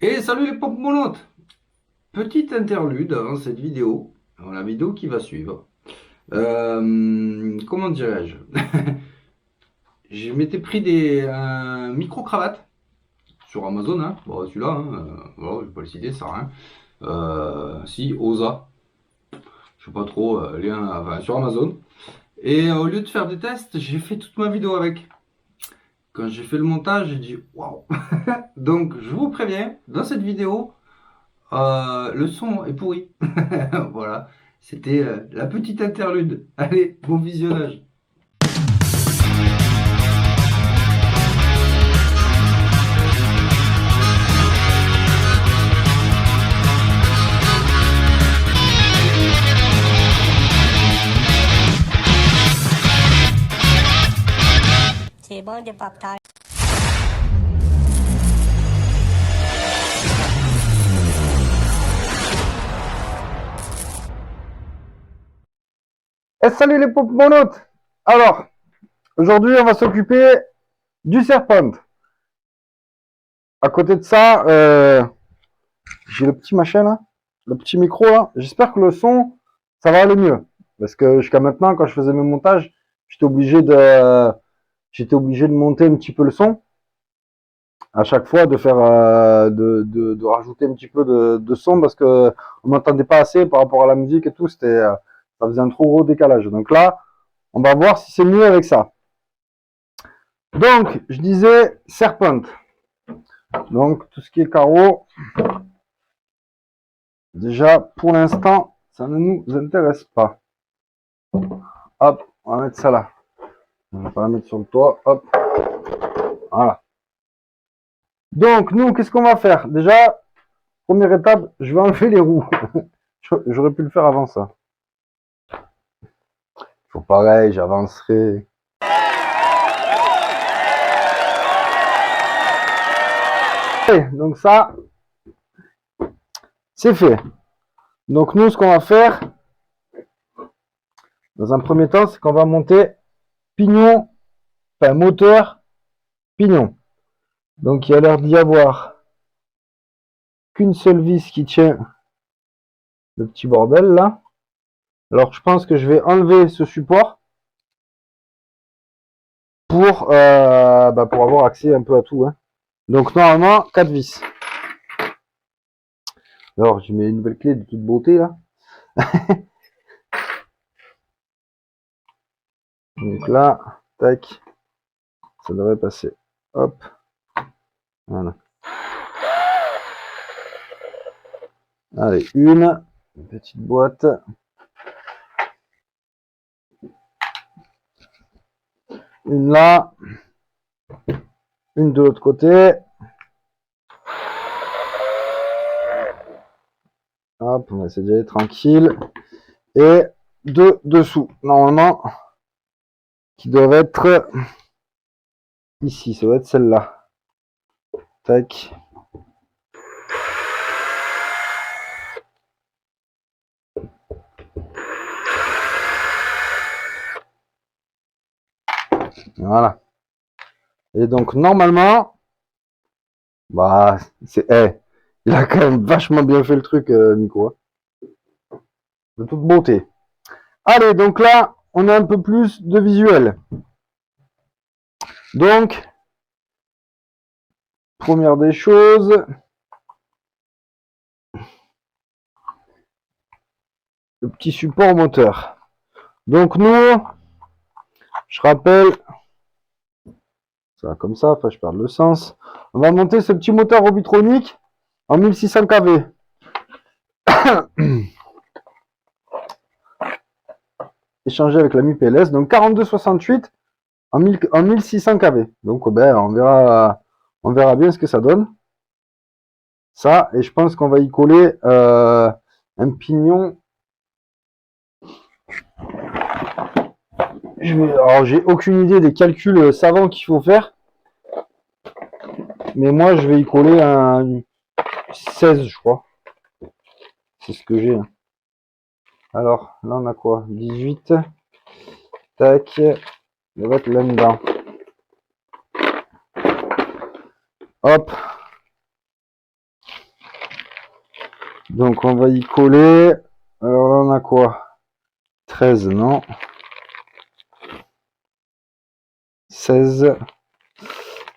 Et salut les pop-monotes! Petite interlude avant cette vidéo, avant la vidéo qui va suivre. Comment dirais-je? Je m'étais pris un micro-cravate sur Amazon, hein. Bon, celui-là, hein, voilà, je vais pas le citer, ça sert à rien. Si, Osa, je sais pas trop, lien, enfin, sur Amazon. Et au lieu de faire des tests, j'ai fait toute ma vidéo avec. Quand j'ai fait le montage, j'ai dit waouh! Donc, je vous préviens, dans cette vidéo, le son est pourri. Voilà, c'était la petite interlude. Allez, bon visionnage. C'est bon de pop-tart. Et salut les poponotes. Alors, aujourd'hui, on va s'occuper du serpent. À côté de ça, j'ai le petit machin là, le petit micro là. J'espère que le son, ça va aller mieux. Parce que jusqu'à maintenant, quand je faisais mes montages, j'étais obligé de monter un petit peu le son. À chaque fois, de faire, de rajouter un petit peu de son parce que on m'entendait pas assez par rapport à la musique et tout. Ça faisait un trop gros décalage. Donc là, on va voir si c'est mieux avec ça. Donc, je disais serpent. Donc, tout ce qui est carreau, déjà, pour l'instant, ça ne nous intéresse pas. Hop, on va mettre ça là. On va pas la mettre sur le toit. Hop, voilà. Donc, nous, qu'est-ce qu'on va faire? Déjà, première étape, je vais enlever les roues. J'aurais pu le faire avant ça. Faut pareil, j'avancerai. Donc ça, c'est fait. Donc nous, ce qu'on va faire, dans un premier temps, c'est qu'on va monter pignon, enfin moteur, pignon. Donc il y a l'air d'y avoir qu'une seule vis qui tient le petit bordel là. Alors je pense que je vais enlever ce support pour avoir accès un peu à tout, hein. Donc normalement 4 vis. Alors je mets une nouvelle clé de toute beauté là. Donc là, tac, ça devrait passer. Hop, voilà. Allez, une petite boîte. Une là, une de l'autre côté. Hop, on va essayer d'y aller tranquille. Et deux dessous, normalement, qui doivent être ici. Ça doit être celle-là. Tac. Voilà. Et donc, normalement, bah, il a quand même vachement bien fait le truc, Nico, hein. De toute beauté. Allez, donc là, on a un peu plus de visuel. Donc, première des choses, le petit support moteur. Donc nous, je rappelle, ça va comme ça, enfin je perds le sens. On va monter ce petit moteur Robitronic en 1600 kV. Échangé avec la MiPLS, donc 4268 en 1600 kV. Donc on verra bien ce que ça donne. Ça, et je pense qu'on va y coller un pignon. Alors j'ai aucune idée des calculs savants qu'il faut faire. Mais moi je vais y coller un 16, je crois. C'est ce que j'ai. Alors là on a quoi? 18. Tac. Il va être là-dedans. Hop. Donc on va y coller. Alors là on a quoi? 13, non. 16.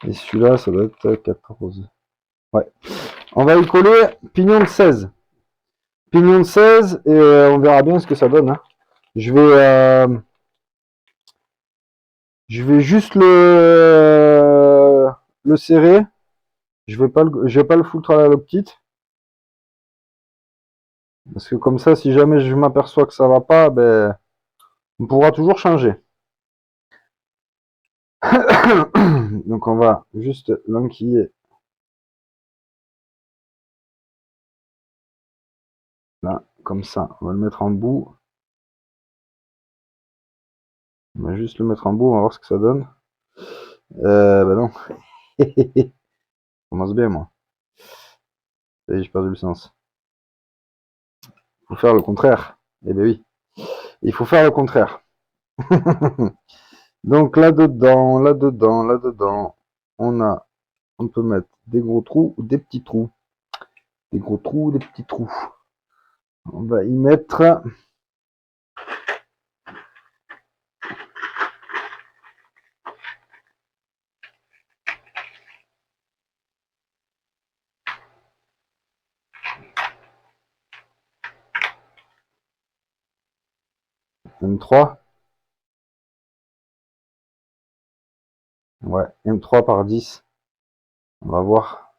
Et celui-là, ça doit être 14. Ouais. On va y coller pignon de 16. Pignon de 16 et on verra bien ce que ça donne. Hein. Je vais juste le serrer. Je vais pas le foutre à la petite. Parce que comme ça, si jamais je m'aperçois que ça va pas, ben, on pourra toujours changer. Donc on va juste l'enquiller là, comme ça. On va le mettre en bout. On va juste le mettre en bout, on va voir ce que ça donne. Ben non. Commence bien moi. J'ai perdu le sens. Il faut faire le contraire. Eh ben oui. Il faut faire le contraire. Donc là-dedans, là-dedans, là-dedans, on peut mettre des gros trous ou des petits trous. Des gros trous ou des petits trous. On va y mettre 3. Ouais, M3 par 10. On va voir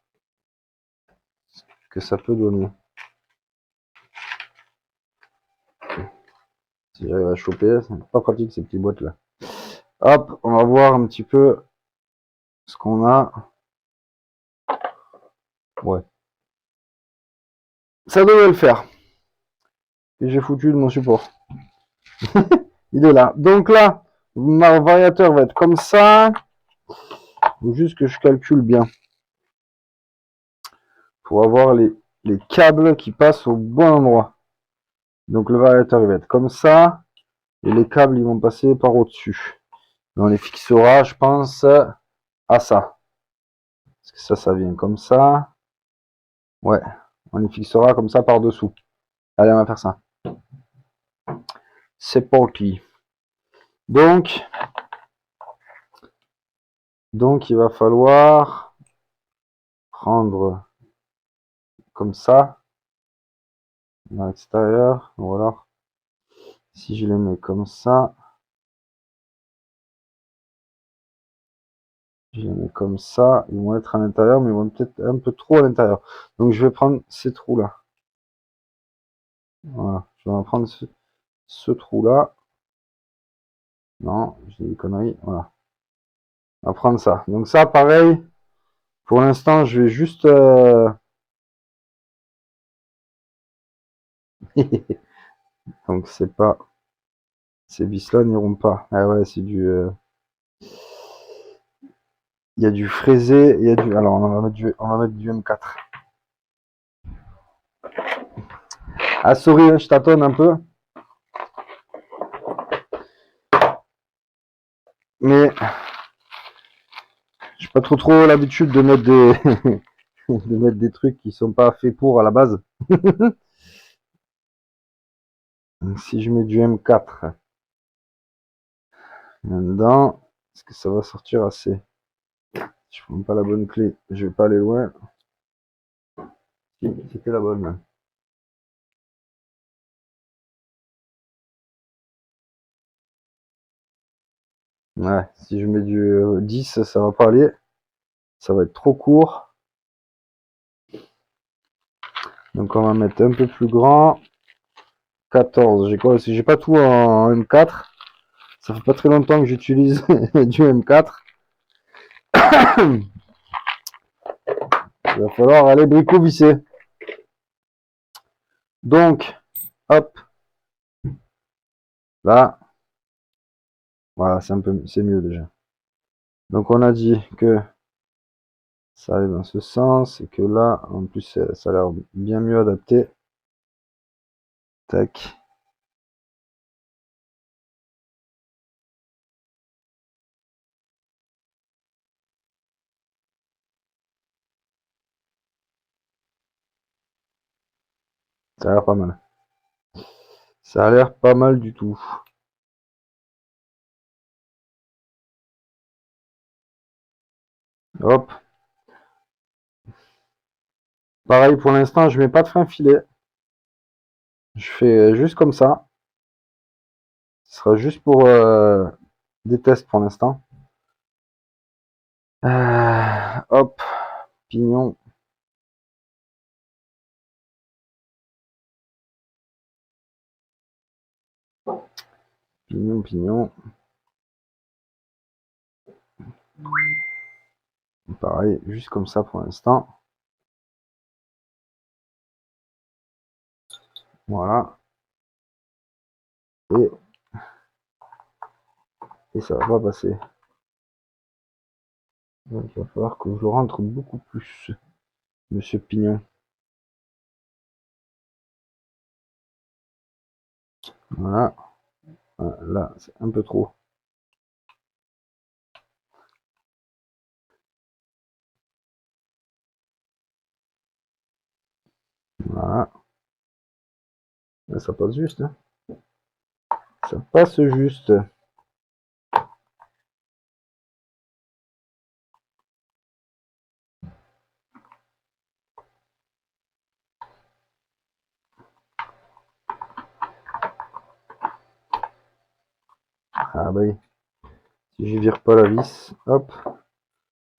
ce que ça peut donner. Si j'arrive à choper, c'est pas pratique ces petites boîtes là. Hop, on va voir un petit peu ce qu'on a. Ouais. Ça devrait le faire. Et j'ai foutu de mon support. Il est là. Donc là, mon variateur va être comme ça. Il faut juste que je calcule bien. Pour avoir les câbles qui passent au bon endroit. Donc le variateur il va être comme ça. Et les câbles ils vont passer par au-dessus. On les fixera, je pense, à ça. Parce que ça vient comme ça. Ouais, on les fixera comme ça par-dessous. Allez, on va faire ça. C'est parti. Donc, il va falloir prendre comme ça à l'extérieur. Ou alors, si je les mets comme ça, je les mets comme ça, ils vont être à l'intérieur, mais ils vont peut-être un peu trop à l'intérieur. Donc, je vais prendre ces trous-là. Voilà, je vais en prendre ce trou-là. Non, j'ai des conneries. Voilà. On va prendre ça. Donc ça, pareil. Pour l'instant, je vais juste... Donc c'est pas... Ces vis-là n'iront pas. Ah ouais, c'est du... Il y a du fraisé, il y a du... Alors, on va mettre du M4. Ah, sorry, hein, je tâtonne un peu. Mais j'ai pas trop l'habitude de mettre des... de mettre des trucs qui sont pas faits pour à la base. Donc, si je mets du M4 là-dedans, est-ce que ça va sortir assez? Je prends pas la bonne clé, je vais pas aller loin. C'était la bonne. Ouais, si je mets du 10, ça va pas aller. Ça va être trop court. Donc on va mettre un peu plus grand. 14. J'ai quoi? J'ai pas tout en M4. Ça fait pas très longtemps que j'utilise du M4. Il va falloir aller brico-visser. Donc, hop, là, voilà, c'est mieux déjà. Donc on a dit que ça allait dans ce sens et que là, en plus, ça a l'air bien mieux adapté. Tac. Ça a l'air pas mal. Ça a l'air pas mal du tout. Hop. Pareil, pour l'instant, je mets pas de frein filet. Je fais juste comme ça. Ce sera juste pour des tests pour l'instant. Hop. Pignon. Pignon, pignon. Pareil, juste comme ça pour l'instant. Voilà. Et ça va pas passer. Donc, il va falloir que je rentre beaucoup plus, monsieur Pignon. Voilà. Là, c'est un peu trop. Voilà. Là, ça passe juste. Hein. Ça passe juste. Ah bah oui. Si je vire pas la vis, hop.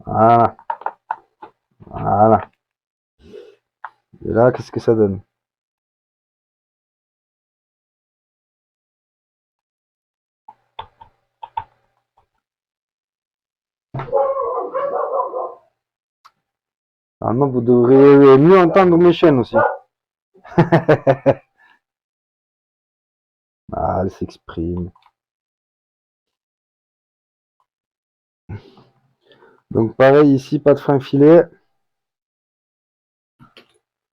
Voilà. Voilà. Et là, qu'est-ce que ça donne? Normalement, vous devriez mieux entendre mes chaînes aussi. Ah, elle s'exprime. Donc pareil ici, pas de frein filet.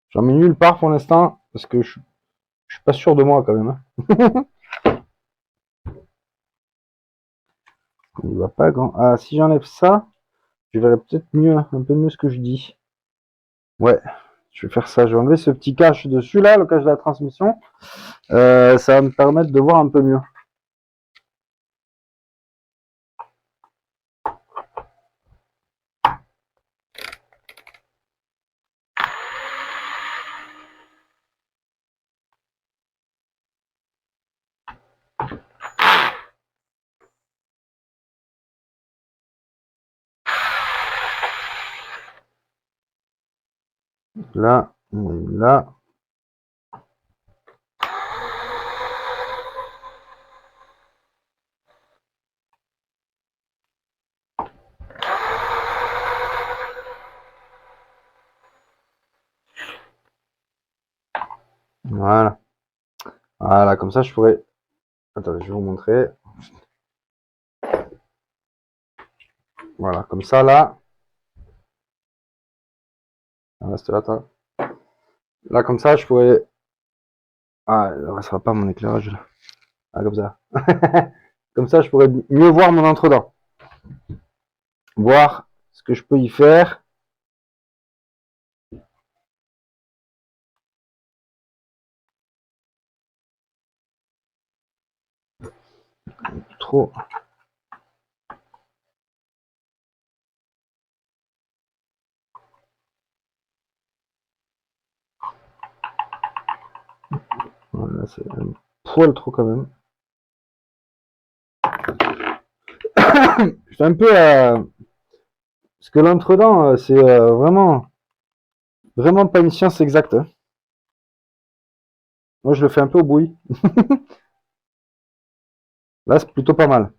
J'en mets nulle part pour l'instant, parce que je suis pas sûr de moi quand même. Hein. Il va pas grand. Ah, si j'enlève ça, je verrai peut-être mieux, un peu mieux ce que je dis. Ouais, je vais faire ça. Je vais enlever ce petit cache dessus là, le cache de la transmission. Ça va me permettre de voir un peu mieux. Là, là. Voilà. Voilà, comme ça je pourrais. Attendez, je vais vous montrer. Voilà, comme ça là. Reste là, toi. Là, comme ça, je pourrais. Ah, ça sera pas mon éclairage là. Ah, comme ça. Comme ça, je pourrais mieux voir mon entre-dents. Voir ce que je peux y faire. Trop. Voilà, c'est un poil trop quand même. Je fais un peu. Parce que l'entre-dents, c'est vraiment pas une science exacte. Hein. Moi, je le fais un peu au bruit. Là, c'est plutôt pas mal.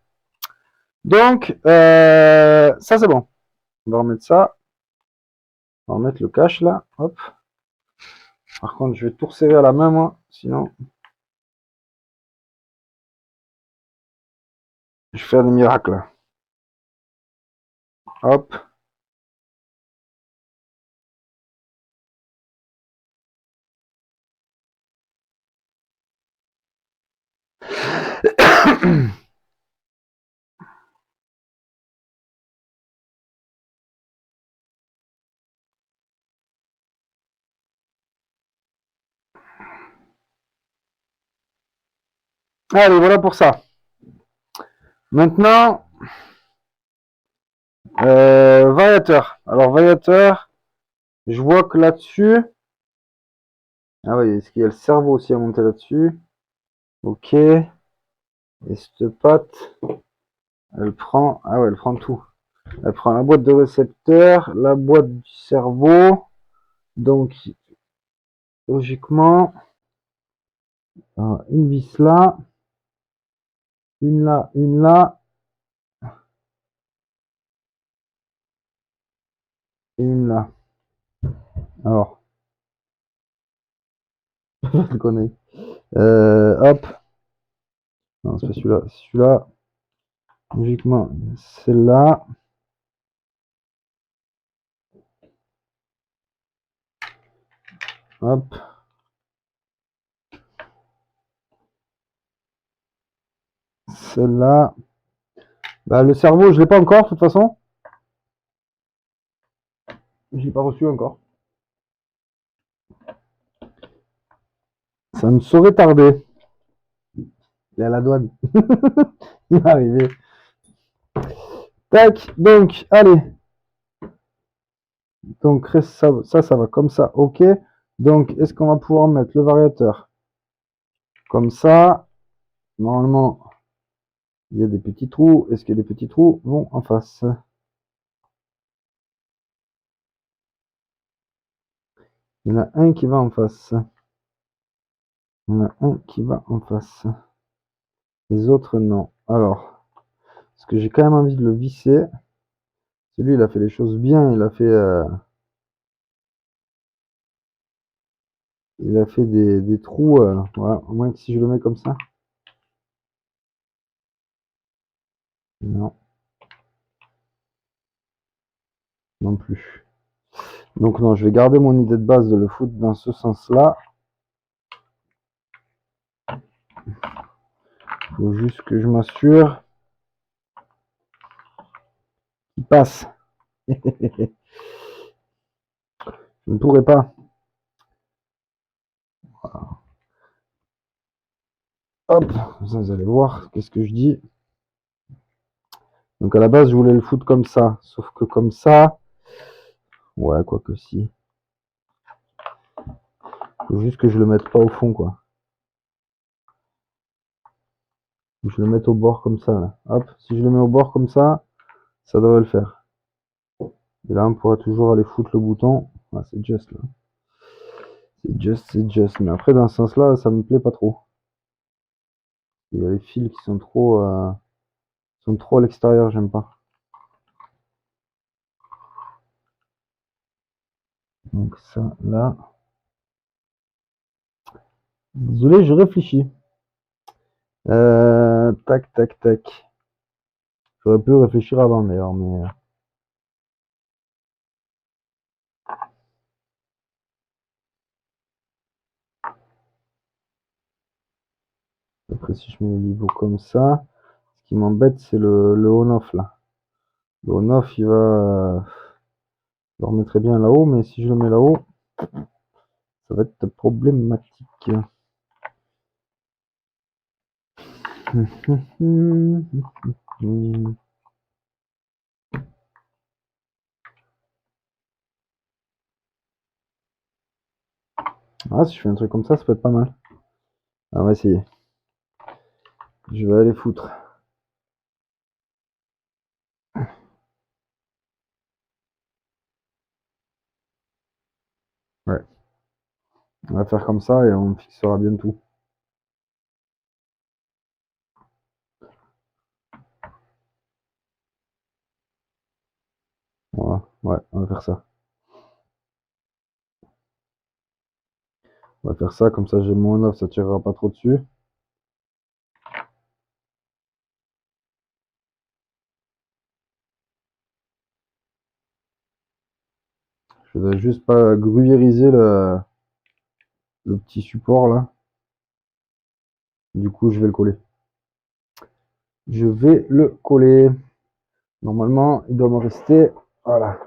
Donc, ça, c'est bon. On va remettre ça. On va remettre le cache là. Hop. Par contre, je vais tout resserrer à la main, moi. Sinon, je vais faire des miracles. Hop. Allez, voilà pour ça. Maintenant, variateur. Alors, variateur, je vois que là-dessus... Ah oui, est-ce qu'il y a le cerveau aussi à monter là-dessus? Ok. Et cette patte, elle prend... Ah ouais, elle prend tout. Elle prend la boîte de récepteur, la boîte du cerveau. Donc, logiquement, une vis là, une là, et une là. Alors, je connais. Hop. Non, c'est pas celui-là. Celui-là, logiquement, celle-là. Hop. Celle-là. Bah, le cerveau, je l'ai pas encore, de toute façon. Je l'ai pas reçu encore. Ça ne saurait tarder. Il est à la douane. Il va arriver. Tac. Donc, allez. Donc, ça va comme ça. OK. Donc, est-ce qu'on va pouvoir mettre le variateur comme ça? Normalement, il y a des petits trous. Est-ce que les petits trous vont en face? Il y en a un qui va en face. Il y en a un qui va en face. Les autres, non. Alors, parce que j'ai quand même envie de le visser. Celui, il a fait les choses bien. Il a fait des trous. Voilà. Au moins que si je le mets comme ça. Non, non plus. Donc non, je vais garder mon idée de base de le foutre dans ce sens-là. Il faut juste que je m'assure qu'il passe. Je ne pourrai pas. Hop, ça vous allez voir, qu'est-ce que je dis. Donc à la base, je voulais le foutre comme ça. Sauf que comme ça, ouais, quoi que si. Faut juste que je le mette pas au fond, quoi. Je le mette au bord comme ça, là. Hop, si je le mets au bord comme ça devrait le faire. Et là, on pourra toujours aller foutre le bouton. Ah, c'est just, là. C'est just. Mais après, dans ce sens-là, ça me plaît pas trop. Il y a les fils qui sont trop à l'extérieur, j'aime pas. Donc ça, là. Désolé, je réfléchis. Tac, tac, tac. J'aurais pu réfléchir avant d'ailleurs, mais après si je mets le niveau comme ça, ce qui m'embête c'est le on-off là. Le on-off je le remettrai bien là-haut, mais si je le mets là-haut, ça va être problématique. Ah, si je fais un truc comme ça peut être pas mal. Ah, on va essayer. Je vais aller foutre. Ouais. On va faire comme ça et on fixera bien tout. Voilà. Ouais, on va faire ça. On va faire ça, comme ça j'ai mon on-off, ça tirera pas trop dessus. Je voudrais juste pas gruyériser le petit support là. Du coup, je vais le coller. Je vais le coller. Normalement, il doit me rester. Voilà.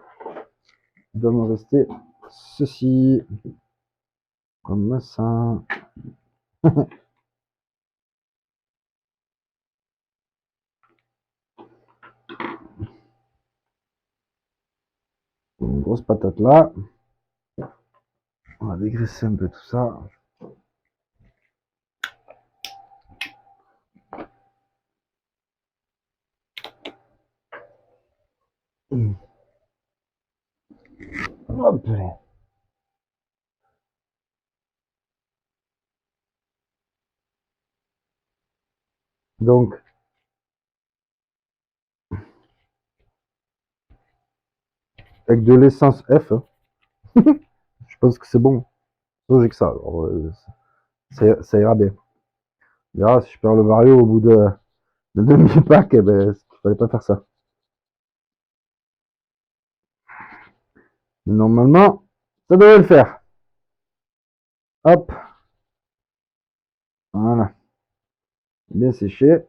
Il doit me rester ceci. Comme ça. Une grosse patate là. On va dégraisser un peu tout ça. Hop là. Donc, avec de l'essence F, je pense que c'est bon. J'ai que ça. Alors, ça ira bien. On verra si je perds le Vario au bout de demi-pack, eh ben, il fallait pas faire ça. Mais normalement, ça devrait le faire. Hop. Voilà. Bien séché.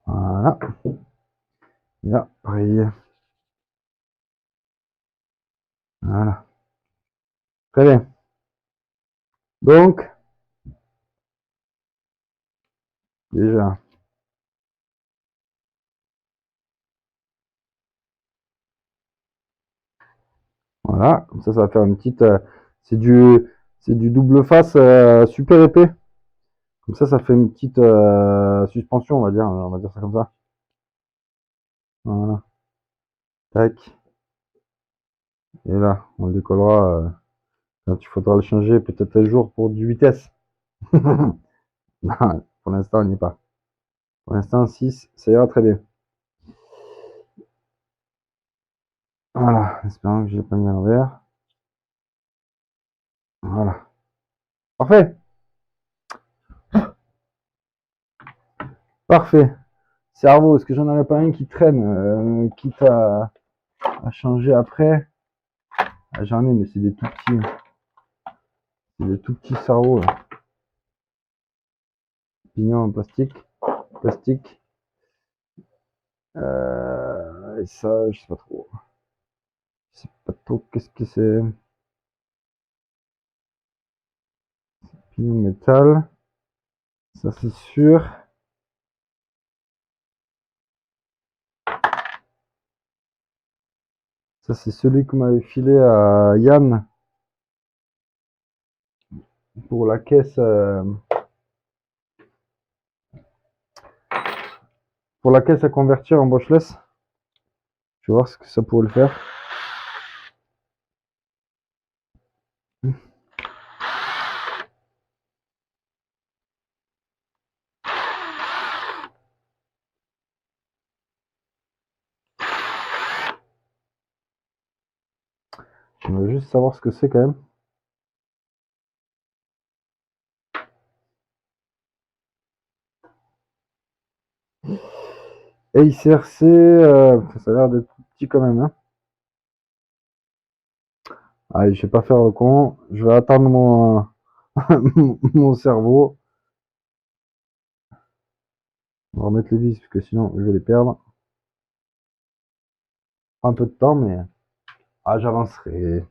Voilà. Et là, pareil. Voilà. Très bien. Donc, déjà, voilà. Comme ça va faire une petite. C'est du double face super épais. Comme ça fait une petite suspension, on va dire. On va dire ça comme ça. Voilà. Tac. Et là, on le décollera. Quand il faudra le changer peut-être un jour pour du vitesse. Non, pour l'instant, on n'y est pas. Pour l'instant, 6, ça ira très bien. Voilà, espérons que je l'ai pas mis à l'envers. Voilà. Parfait. Parfait. Cerveau, est-ce que j'en avais pas un qui traîne, quitte à changer après? Ah, j'en ai, mais c'est des tout petits. C'est des tout petits cerveaux. Là. Pignon en plastique. Plastique. Et ça, je sais pas trop. Je sais pas trop qu'est-ce que c'est. Pignon métal. Ça, c'est sûr. Ça, c'est celui qu'on m'avait filé à Yann pour la caisse. Pour la caisse à convertir en brushless. Je vais voir ce que ça pourrait le faire. Je veux juste savoir ce que c'est quand même. Et ICRC, ça a l'air d'être petit quand même. Hein. Allez, je vais pas faire le con. Je vais attendre mon cerveau. On va remettre les vis parce que sinon je vais les perdre. Un peu de temps, mais j'avancerai.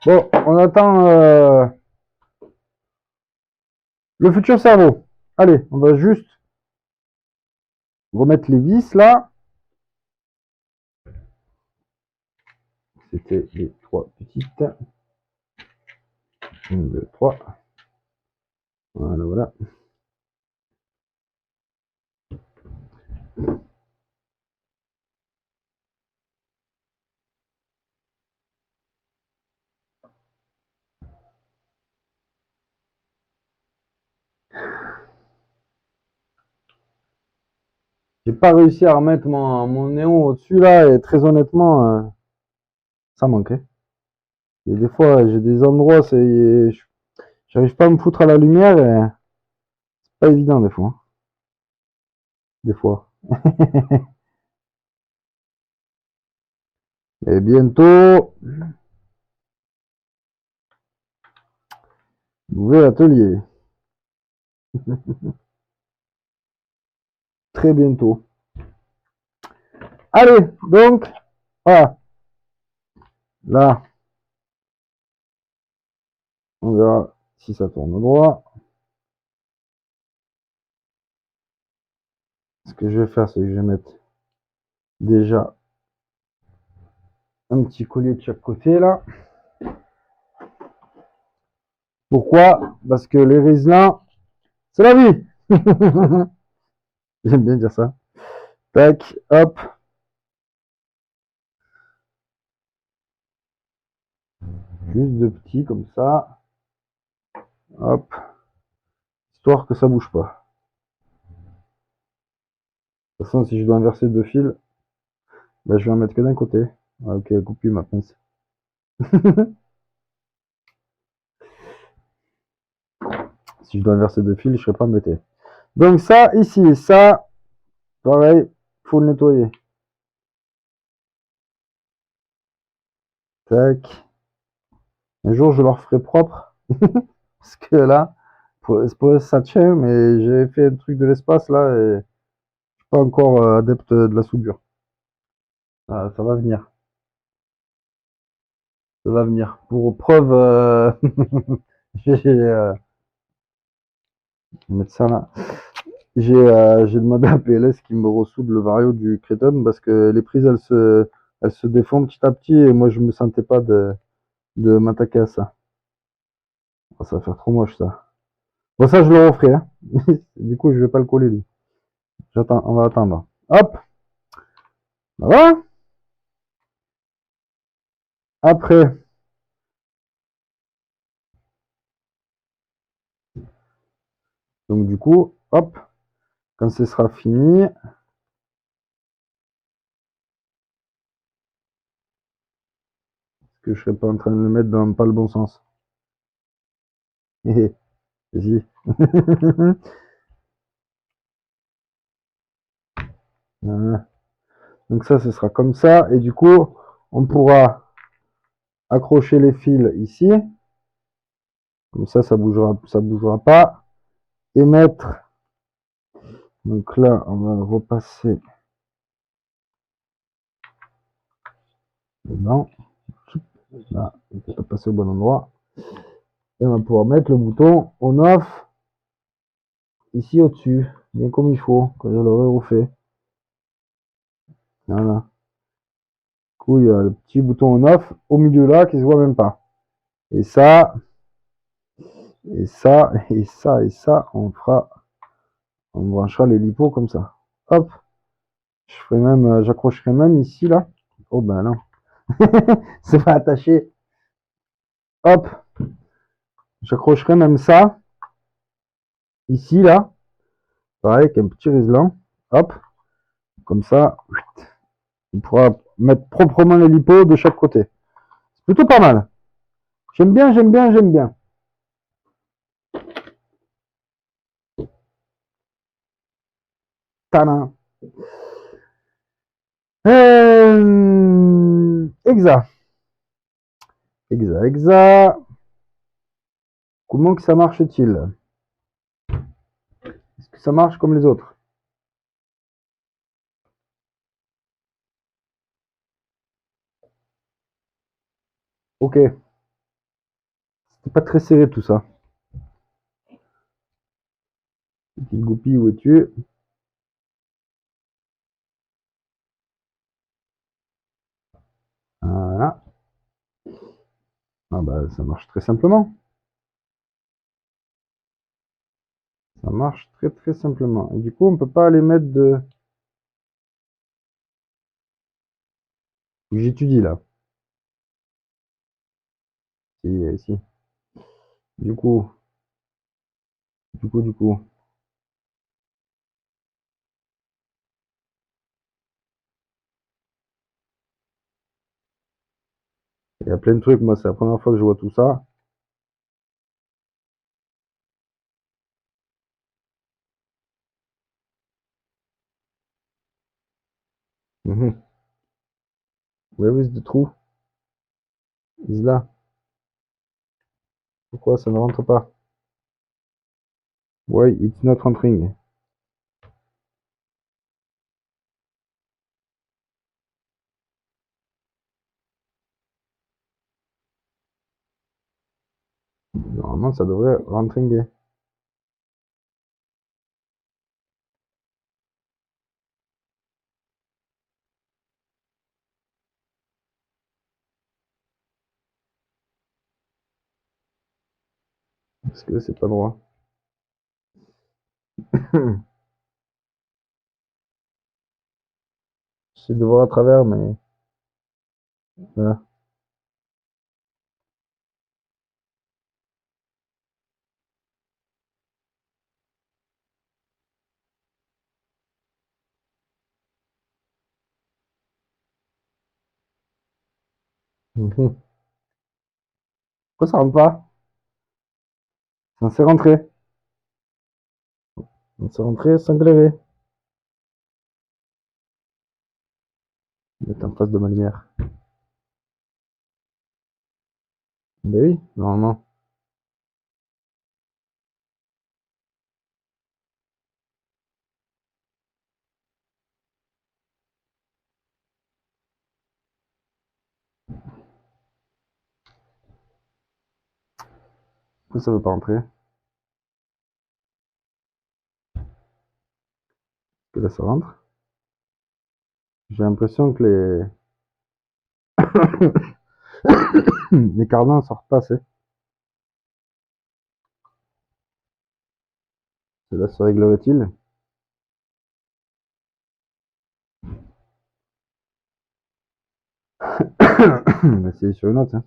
Bon, on attend le futur cerveau. Allez, on va juste remettre les vis là. C'était les trois petites. 1, 2, 3. Voilà, voilà. J'ai pas réussi à remettre mon néon au-dessus là et très honnêtement, ça manquait. Et des fois, j'ai des endroits, j'arrive pas à me foutre à la lumière et c'est pas évident des fois. Des fois. Et bientôt, nouvel atelier. Très bientôt. Allez, donc, voilà. Là, on verra si ça tourne droit. Ce que je vais faire, c'est que je vais mettre déjà un petit collier de chaque côté là. Pourquoi? Parce que les Riesling, c'est la vie. J'aime bien dire ça. Tac, hop. Juste de petits comme ça. Hop. Histoire que ça bouge pas. De toute façon, si je dois inverser deux fils, ben, je vais en mettre que d'un côté. Ah, ok, coupe ma pince. Si je dois inverser deux fils, je ne serai pas embêté. Donc ça, ici, ça, pareil, faut le nettoyer. Tac. Un jour, je leur ferai propre. Parce que là, ça tient, mais j'ai fait un truc de l'espace là et je suis pas encore adepte de la soudure. Ah, ça va venir. Ça va venir. Pour preuve, j'ai je vais mettre ça là. J'ai demandé à PLS qui me ressoude le vario du Créton parce que les prises elles se défont petit à petit et moi je me sentais pas de m'attaquer à ça. Oh, ça va faire trop moche ça. Bon ça je le referai, hein. Du coup je vais pas le coller lui. J'attends, on va attendre. Hop, voilà. Après, donc du coup, hop, quand ce sera fini, que je serai pas en train de le mettre dans pas le bon sens. Si. Voilà. Donc ça, ce sera comme ça. Et du coup, on pourra accrocher les fils ici. Comme ça bougera pas. Et mettre, donc là, on va repasser dedans. Là, on peut pas passer au bon endroit. Et on va pouvoir mettre le bouton on-off ici au-dessus. Bien comme il faut, quand je l'aurai refait. Voilà. Du coup, il y a le petit bouton on-off au milieu là qui se voit même pas. Et ça, et ça, et ça, et ça, on branchera les lipots comme ça. Hop, je ferai même, j'accrocherai même ici là. Oh ben non, c'est pas attaché. Hop, j'accrocherai même ça ici là, pareil avec un petit riselant. Hop, comme ça, on pourra mettre proprement les lipots de chaque côté. C'est plutôt pas mal. J'aime bien, j'aime bien, j'aime bien. Tadam. Exa. Exa, exa. Comment que ça marche-t-il? Est-ce que ça marche comme les autres? Ok. C'est pas très serré tout ça. Petite goupille, où es-tu? Voilà. Ah bah ça marche très simplement. Ça marche très très simplement. Et du coup, on peut pas les mettre de. J'étudie là. Si, si. Du coup, du coup. Et a plein de trucs, moi c'est la première fois que je vois tout ça. Mhm. Where is the trou? Is là. Pourquoi ça ne rentre pas? Why it's not entering? Normalement ça devrait rentrer. Parce que c'est pas droit. J'essaie de voir à travers, mais voilà. Mhm. Pourquoi ça rentre pas? C'est rentré. C'est rentré sans galérer. Il est en face de ma lumière. Ben oui, normalement. Pourquoi ça veut pas rentrer? Que là ça rentre. J'ai l'impression que les cardans sortent pas assez. Cela se réglerait-il? On va essayer sur une autre. Hein.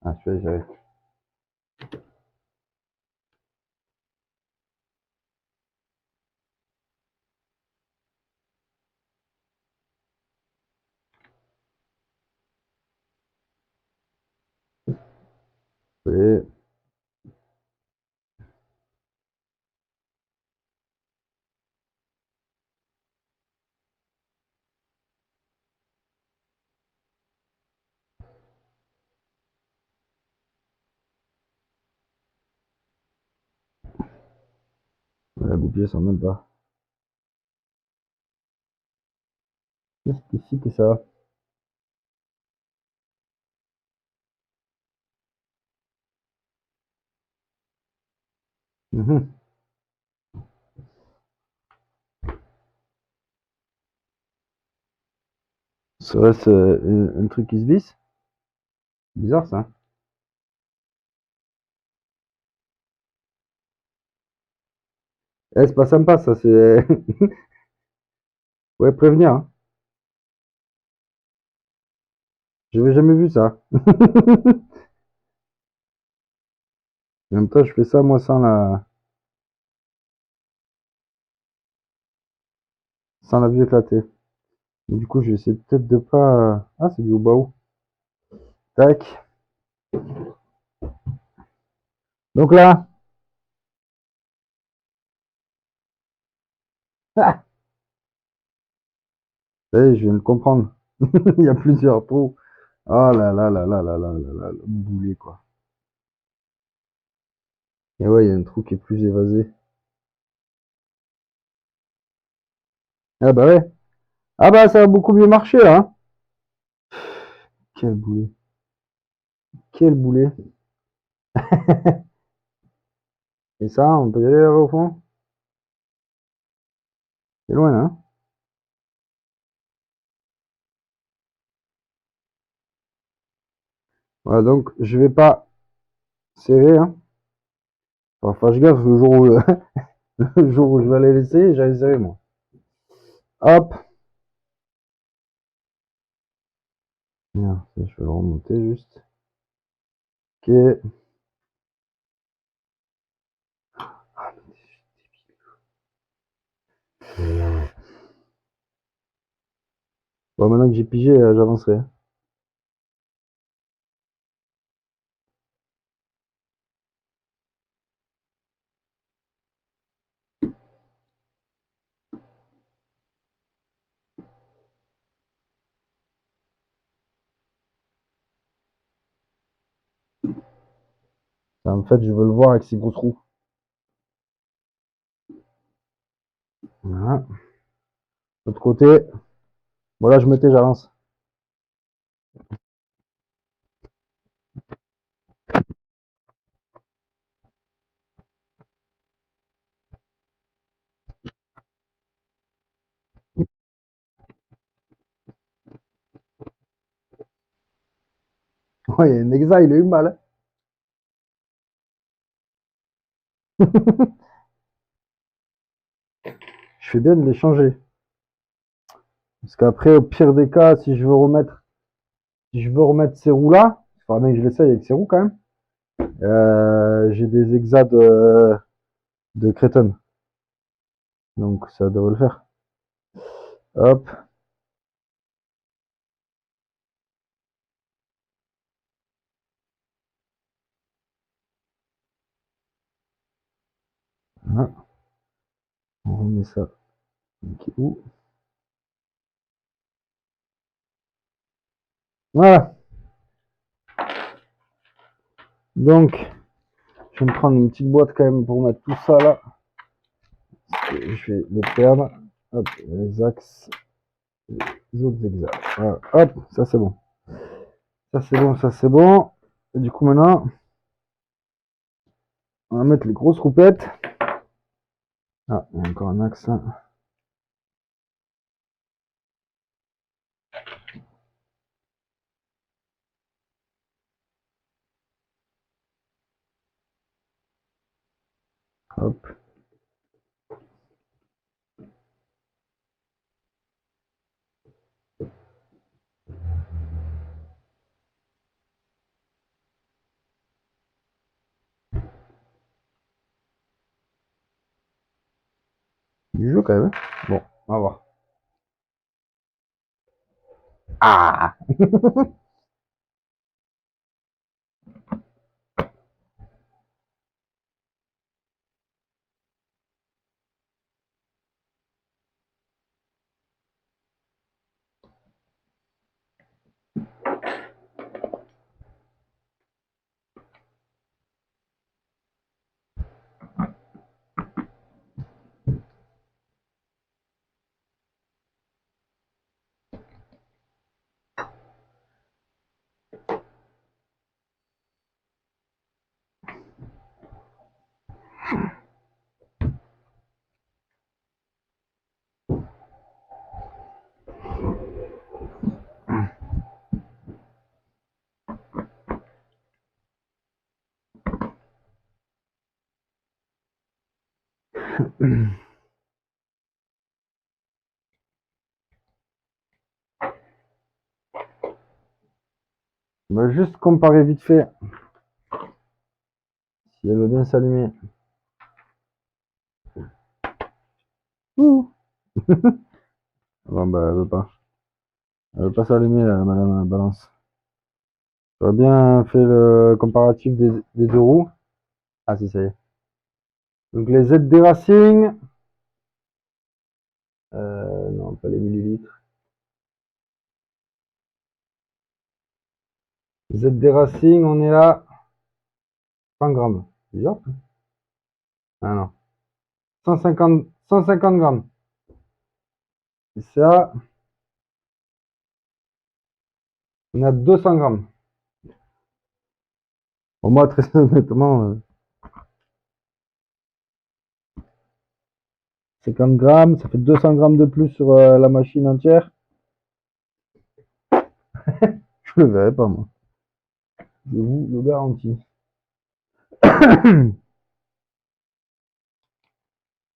Ah, je vais gérer. Et la goupille sort même pas. Qu'est-ce que c'est que ça? Mhm. Serait-ce un truc qui se visse? Bizarre ça. Eh, c'est pas sympa ça, c'est. Ouais, prévenir. Hein. J'avais jamais vu ça. En même temps, je fais ça moi sans la vue éclatée. Du coup, je vais essayer peut-être de pas. Ah, c'est du haut. Tac. Donc là, ah, ça y est, je viens de comprendre. Il y a plusieurs trous. Oh là là là là là là là là, le boulet quoi. Et ouais, il y a un trou qui est plus évasé. Ah bah ouais. Ah bah ça a beaucoup mieux marché là. Hein. Quel boulet. Quel boulet. Et ça, on peut y aller au fond? C'est loin, hein? Voilà, donc je vais pas serrer, hein. Enfin, fâche gaffe, le jour où, le jour où je vais aller laisser, j'allais serrer moi. Hop. Bien, je vais le remonter juste. Ok. Bon, maintenant que j'ai pigé, j'avancerai. En fait, je veux le voir avec ses grosses roues. Voilà. L'autre côté. Voilà, je mettais, j'avance. Ouais, il y a un exa, il a eu mal. Je fais bien de les changer. Parce qu'après, au pire des cas, si je veux remettre ces roues-là, il faudra bien que je l'essaye avec ces roues quand même. J'ai des exas de Creton. Donc ça devrait le faire. Hop. Voilà. On remet ça. Où voilà. Donc, je vais me prendre une petite boîte quand même pour mettre tout ça là. Je vais les perdre. Hop, les axes, les autres exas. Voilà. Hop, ça c'est bon. Ça c'est bon, ça c'est bon. Et du coup maintenant, on va mettre les grosses roupettes. Ah, il y a encore un axe là. Hop. Du jeu quand même. Bon, on va voir. Ah. On va juste comparer vite fait si elle veut bien s'allumer. Ouh. Bon bah elle veut pas. Elle veut pas s'allumer là, madame la balance. J'aurais bien fait le comparatif des deux roues. Ah si ça y est. Donc les ZD Racing. Non, pas les millilitres. ZD Racing, on est là. 100 grammes. Bizarre. Ah non. 150 grammes. Et ça, on a 200 grammes. Pour moi, très honnêtement, 50 grammes, ça fait 200 grammes de plus sur la machine entière. Je le verrai pas, moi. Je vous le garantis.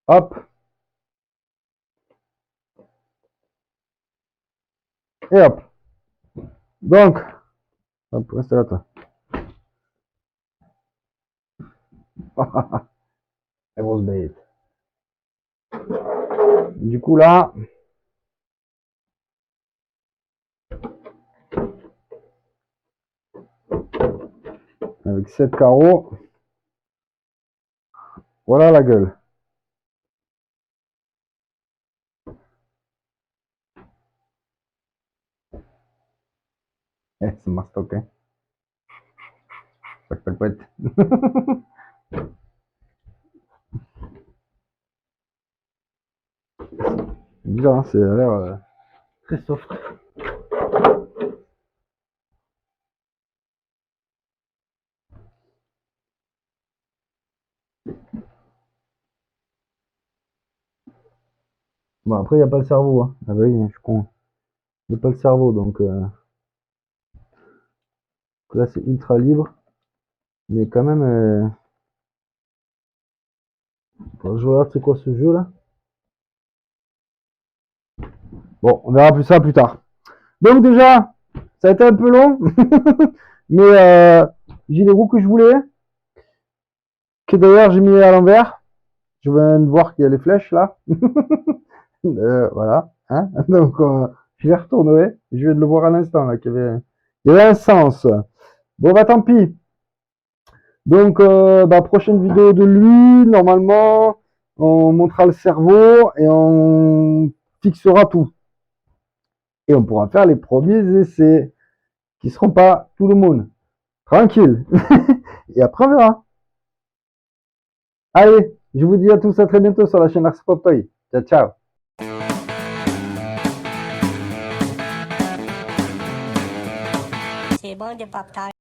Hop. Et hop. Donc, hop, reste là, toi. La grosse bête. Du coup, là, avec 7 carreaux. Voilà la gueule. C'est ma stock, hein. Pas de bizarre, hein, c'est à l'air très soft. Bon, après, il n'y a pas le cerveau. Hein. Ah bah oui, je suis con. Il n'y a pas le cerveau, donc là, c'est ultra libre. Mais quand même, je regarde c'est quoi ce jeu là. Bon, on verra plus ça plus tard. Donc déjà, ça a été un peu long, mais j'ai les roues que je voulais, que d'ailleurs j'ai mis à l'envers. Je viens de voir qu'il y a les flèches là. Voilà. Hein. Donc je les retournerai. Je viens de le voir à l'instant là, qu'il y avait un sens. Bon bah tant pis. Donc prochaine vidéo de lui, normalement, on montrera le cerveau et on fixera tout. Et on pourra faire les premiers essais qui seront pas tout le monde. Tranquille. Et après on verra. Allez, je vous dis à tous à très bientôt sur la chaîne Ars Pop Toy. Ciao, ciao. C'est bon de pop tart.